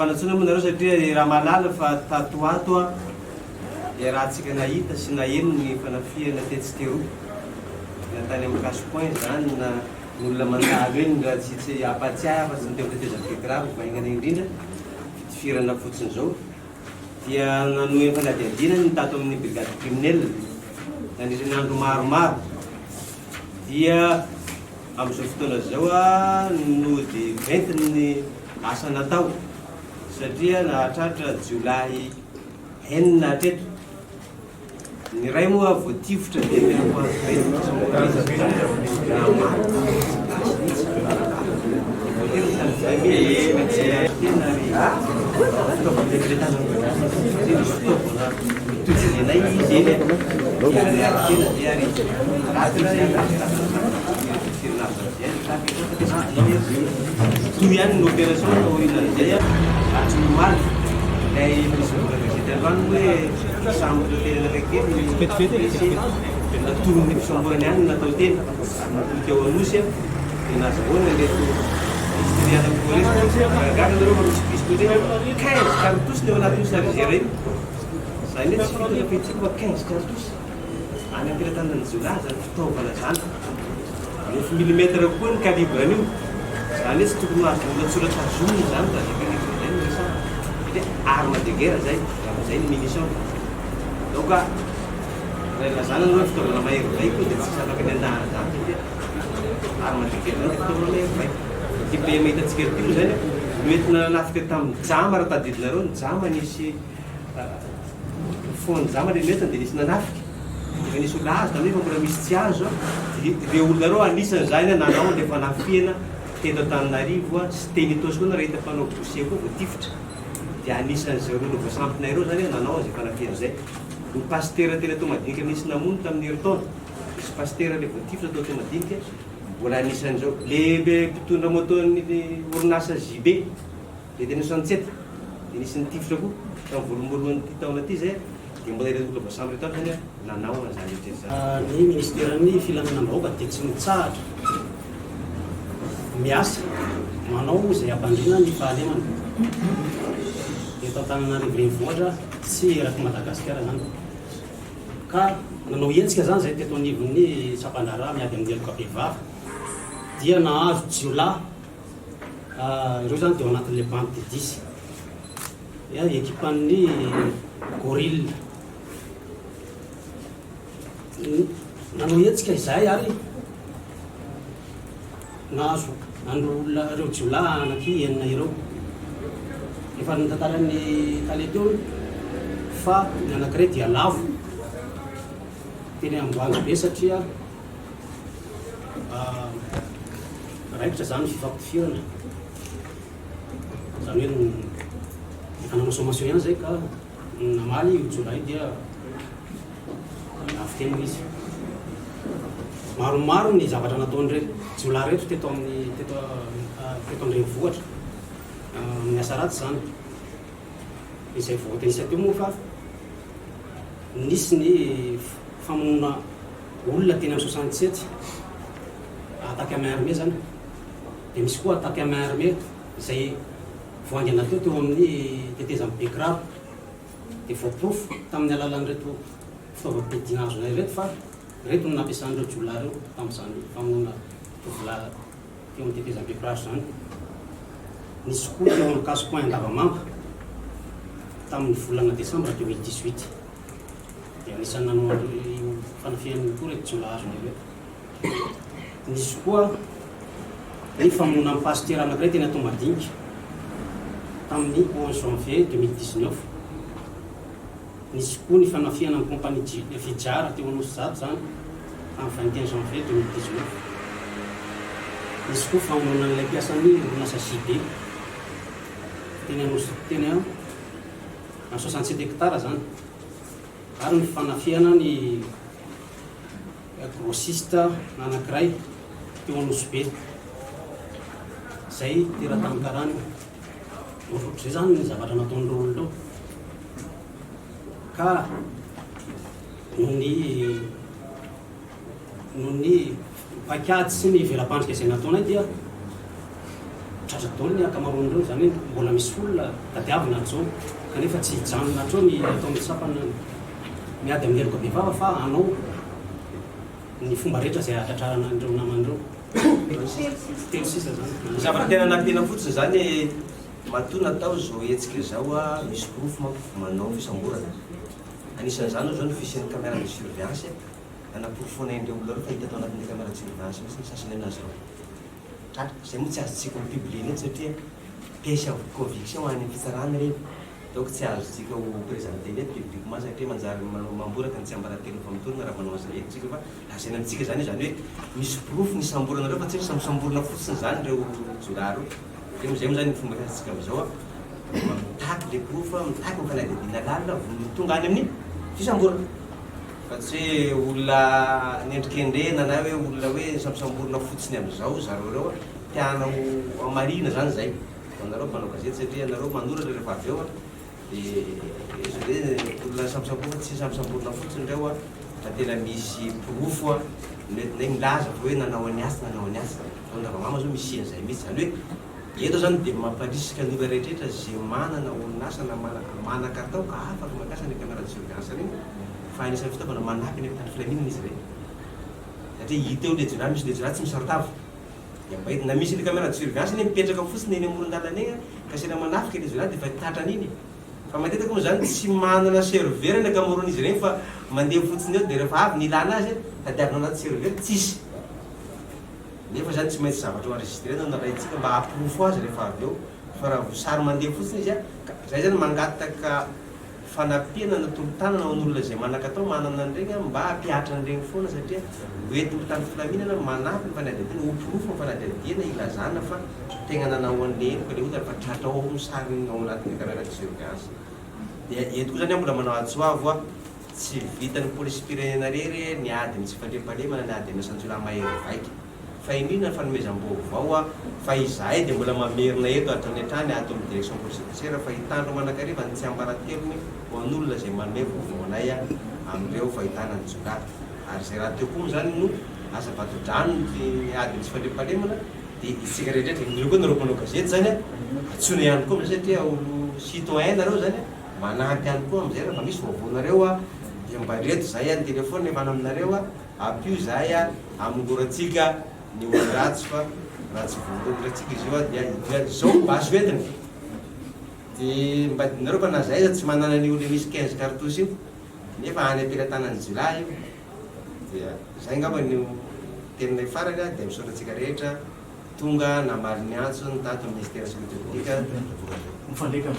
Fanatsona moa nareo satria raha malala fa tatoato a rahantsika nahita sy naheno ny fanafiana tetsy teroa natany amin'ny casse-point zany na olona mandalo eny raha tsy apatsiahy fa tsy niteo tetezam-pikiraro vaingana indrindra fitifirana fotsiny zao dia nanoen'ny fanadiadiana ny tato amin'ny brigade criminel nanisany andro maromaro dia amin'izao fotoana zao a no de ventiny ny asa natao satria nahatratra Jolay 9 hatreto ny ray moa voatifotra dia miako toy ihany ny opération orinan'izay a tsy nomaly lay misy avany hoe sambo tena raiky natolony fisamboany ihany natao tena teo anosy a dia nazahoana leto historiana polisy gaga nareo misy pistolet 15 cartouche ny ao anatin'ny chargeur io zany hoe tsy fitona fetsiko fa 15 cartouche any ampiratana ny Jola zany fitaovana zany 9 mm koa ny calibre-n'io zany hoe tsy tokony mahazo olona tsoratra zony zany raha calibre zay no resana dia arme de guerre zay zay ny munition donc lazana anao hoe fitaovana mahery vai koa dia tsy afaka ny andahana zany dia arme de guerre zany fitaovana mahery vai ty be mahitatsika tio zany noentina nanafika tamin'ny jama raha tadidinareo ny jama nisy fond jama le noentiny dia nisy nanafika dia nisy olona azo tamin'io fa mbola misy tsy azo dia olona reo anisan'izany nanao le fanafiana teto Antananarivo sy teny tosy koa na rehefa mpanao dossier koa voatifotra dia anisan'izay rolo voasampinay reo zany nanao zay fanafiana zay ny pasteur tena tao madinika nisy namono tamin'ny heritaona misy pasteur le voatifotra tao tao madinika mbola anisan'izao le mpitondra moton'ny orinasa JB le tena 67 dia nisy nitifitra koa tamin'ny voalohany ty taona ty zay dia mbola rolo voasamby retao zany nanao zany ny ministère-ny filaminam-bahoaka dia tsy mitsahatra miasa manao zay abandrina ny fahalemana eto Antananarivo renivohitra sy eraky Madagasikara zany ka nanao hetsika zany zay teto anivon'ny Tsapandrara miady amin'ny Elokabevava dia nahazo Jiola ireo zany dia ao anatin'le bande de 10 ekipan'ny gorille nanao hetsika izay ary nahazo andro olona reo Jiola anaky enina ireo efa nitantarany tale teo fa ny anankiray dia lavo teny amboanga be satria raikitra zany fifampifirana zany hoe efa nanao sommation ihany zay ka namaly Jiola io dia lavo tena izy maromaro ny zavatra nataon'ireo Jiola rehetra teto amin'ny teto an-drenivohitra miasa ratsy zany izay voatenisy teo moa fa nisy ny famonona olona teny amin'ny 67 attaque à main armée zany dia misy koa attaque à main armée izay voangana teo amin'ny tetezam-be kiraro dia voaprofo tamin'ny alalan'reto fitaovam-pidiana azonay reto fa reto no nampiasan'ireo Jiola reo tamin'izany famonona tovila teo amin'ny tetezam-be kiraro zany nisy koa teo amin'ny casse-point Andavamamba tamin'ny volana Desambra 2018 dia anisan'ny nanao io fanafian'ny koa reto Jiola azonay reto nisy koa ny famonona amin'ny pasteur anankiray teny atao madinika tamin'ny 11 janvier 2019 nisy koa ny fanafiana amin'ny compagnie Fijara teo anosy zato zany amin'ny 21 janvier 2019 nisy koa famonona n'ilay mpiasan'ny orinasa JB teny anosy teny amin'ny 67 hectares zany ary ny fanafiana ny grossiste anankiray teo anosy be zay tera-tamikarany zay zany ny zavatra nataon'ireo olona eo ka noho ny paikady sy ny velam-pandrika izay nataonay dia tratra daholo ny akamaroan'ireo zany hoe mbola misy olona tadiavina atao kanefa tsy hijanona atao ny atao mitsapana miady amin'ny heloka bevava fa anao ny fomba rehetra zay atratrarana andreo namandreo telo sisa zany zavatra tena nampihana fotsiny zany matoa natao zao hetsika zao a misy profo manko manao fisamborana anisan'izany zao ny fisian'ny caméra de surveillance anaporofona indreo olona reo fa hita atao anatin'ny caméra de surveillance misy ny sasany aminazy reo tratra zay moa tsy azontsika ho publie mihitsy satria pièce of conviction any amin'ny fitsarana reny donc tsy azontsika ho présenté ny publiquement satria manjary mamboraka ny tsy ambaratelo fa mitorina raha manao azy rehetritsika fa lazany amintsika zany zany hoe misy profo ny samborana reo fa tsy samborana fotsiny zany reo jolay reo de amizay moa zany ny fomba fiasantsika amizao a mitaky le profo mitaky mifanadidina lalina tonga any amin'ny fisamborana fa tsy hoe olona nendrikendrena na hoe olona hoe samborana fotsiny amizao zareo reo tianao amarina zany zay anareo manao gazety satria anareo manoratra rehefa avy eo de olona samborana tsy samborana fotsiny reo a fa tena misy profo a netinay milaza hoe nanao any asa andavamama zao misy an'izay mihitsy zany hoe eto zany de mamparisika ny olona rehetrarehetra zay manana orinasa na manan-katao ka afaka mampiasa ny caméra de surveillance reny fa anisan'ny fitaovana manampy ny tany filaminana izy reny satria hita eo le jolay misy le jolay tsy misy arotavo de mba na misy le caméra de surveillance iny mipetraka fotsiny eny amoron-dalana eny kasina manafika le jolay de fa tatran'iny fa matetika moa zany tsy manana serveur ny akamaroan'izy reny fa mandeha fotsiny eo de rehefa avy ny ilana azy tadiavina anaty serveur tsisy nefa zany tsy maintsy zavatra enregistrena naraitsika mba aprofo azy rehefa avy eo fa raha vosary mandeha fotsiny izy a zay zany mangataka fanampiana na tolotanana hoan'olona zay manan-katao manana an'ireny mba hampiatra an'ireny foana satria hoentiny tany filaminana manampy ny fanadihadiana ho profo ny fanadihadiana ilazana fa tegna nanao an'le ka le hota fa tratra ao misary ao anatin'ny caméra de surveillance de eto koa zany a mbola manao atsoavo a tsy vitan'ny polisy pirenena rery ny ady tsy fandriampahalemana ny ady amisanjolay mahery vaiky fa indrindra ny fanomezam-baovao a fa izahay de mbola mamerina eto atrany hatrany ato amin'ny direction policière fa hitandro manakariva ny tsy ambaratelony ho an'olona zay manome vaovaonay a amin'ireo fahitana ny jolay ary zay raha teo koa zany no asa vato-drano ny ady tsy fandriampahalemana de isika rehetraretra indreo koa nareo mpanao gazety zany a atsona ihany koa amizay satria olo citoyen nareo zany a manampy ihany koa amizay raha fa misy vaovaonareo a de mba reto zay a ny telefôny efana aminareo a ampio zahay a amingoratsika ny olo ratsy fa ratsy voaloratsika izy io a dia zao mba azo entiny de mba dinareo fa na zay za tsy manana ny olo misy 15 cartouche io nefa any ampilatanany jolay io dia zay ngamba ny teninay farany a de misaotratsika rehetra tonga namaly ny antso ny tato ministère sécurité publique mifandreka